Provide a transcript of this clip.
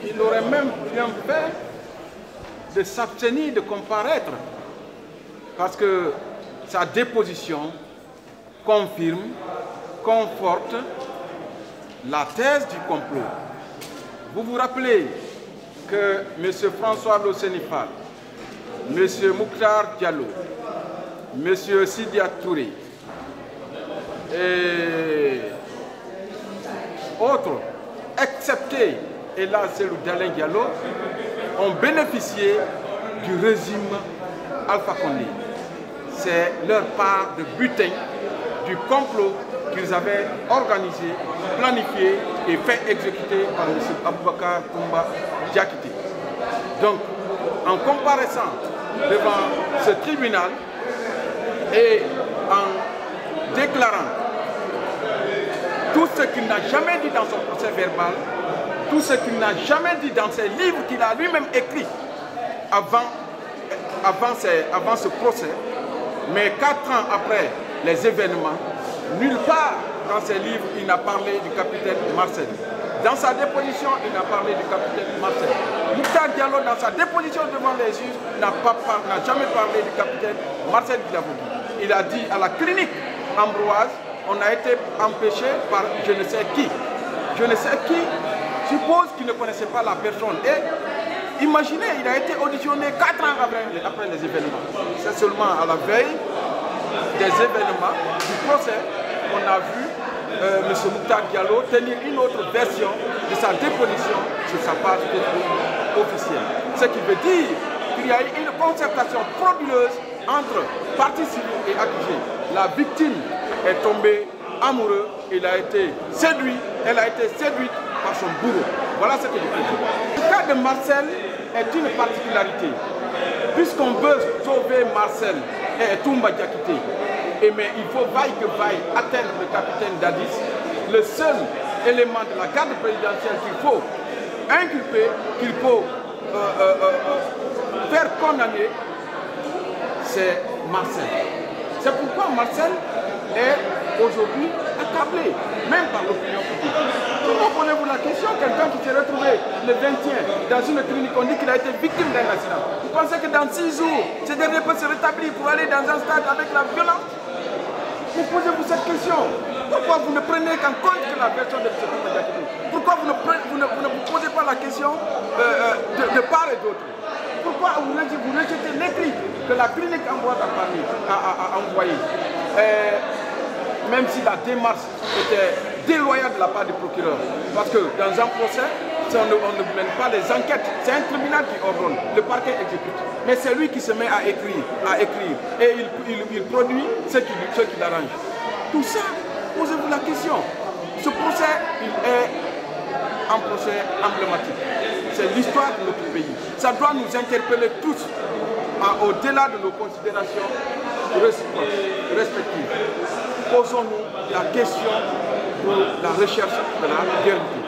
il aurait même bien fait de s'abstenir de comparaître, parce que sa déposition confirme, conforte la thèse du complot. Vous vous rappelez que M. François Losenifal, M. Mouktar Diallo, M. Sidia Touré et autres, excepté Ella Selou Dalein Diallo, ont bénéficié du régime Alpha Condé. C'est leur part de butin du complot qu'ils avaient organisé, planifié et fait exécuter par M. Aboubakar Toumba Diakité. Donc, en comparaissant devant ce tribunal et en déclarant tout ce qu'il n'a jamais dit dans son procès verbal, tout ce qu'il n'a jamais dit dans ses livres qu'il a lui-même écrits avant ce procès, mais 4 ans après les événements, nulle part dans ses livres il n'a parlé du capitaine Marcel. Dans sa déposition, il n'a parlé du capitaine Marcel. Mouktar Diallo, dans sa déposition devant les juges, n'a jamais parlé du capitaine Marcel Diabogui. Il a dit à la clinique Ambroise, on a été empêché par je ne sais qui. Je ne sais qui suppose qu'il ne connaissait pas la personne. Et imaginez, il a été auditionné 4 ans après les événements. C'est seulement à la veille des événements du procès qu'on a vu M. Mouktar Diallo tenir une autre version de sa déposition sur sa page officielle. Ce qui veut dire qu'il y a eu une concertation frauduleuse entre partie civile et accusé. La victime est tombée amoureuse, il a été séduit, elle a été séduite par son bourreau. Voilà ce que je peux dire. Le cas de Marcel est une particularité. Puisqu'on veut sauver Marcel et Toumba Diakité, mais il faut vaille que vaille atteindre le capitaine Dadis, le seul élément de la garde présidentielle qu'il faut inculper, qu'il faut faire condamner, c'est Marcel. C'est pourquoi Marcel est aujourd'hui accablé, même par l'opinion publique. Comment posez-vous la question, quelqu'un qui s'est retrouvé le 21 dans une clinique, on dit qu'il a été victime d'un accident. Vous pensez que dans 6 jours, ce dernier peut se rétablir pour aller dans un stade avec la violence? Vous posez-vous cette question. Pourquoi vous ne prenez qu'en compte que la version de M. Toumba Diakité? Pourquoi vous ne vous posez pas la question de part et d'autre? Pourquoi vous rejetez l'écrit que la clinique Ambroise a envoyé? Même si la démarche était déloyale de la part du procureur. Parce que dans un procès, on ne mène pas les enquêtes. C'est un tribunal qui ordonne, le parquet exécute. Mais c'est lui qui se met à écrire. Et il produit ce qui l'arrange. Tout ça, posez-vous la question. Ce procès, il est un procès emblématique. C'est l'histoire de notre pays. Ça doit nous interpeller tous, au-delà de nos considérations respectives. Posons-nous la question de la recherche de la vérité.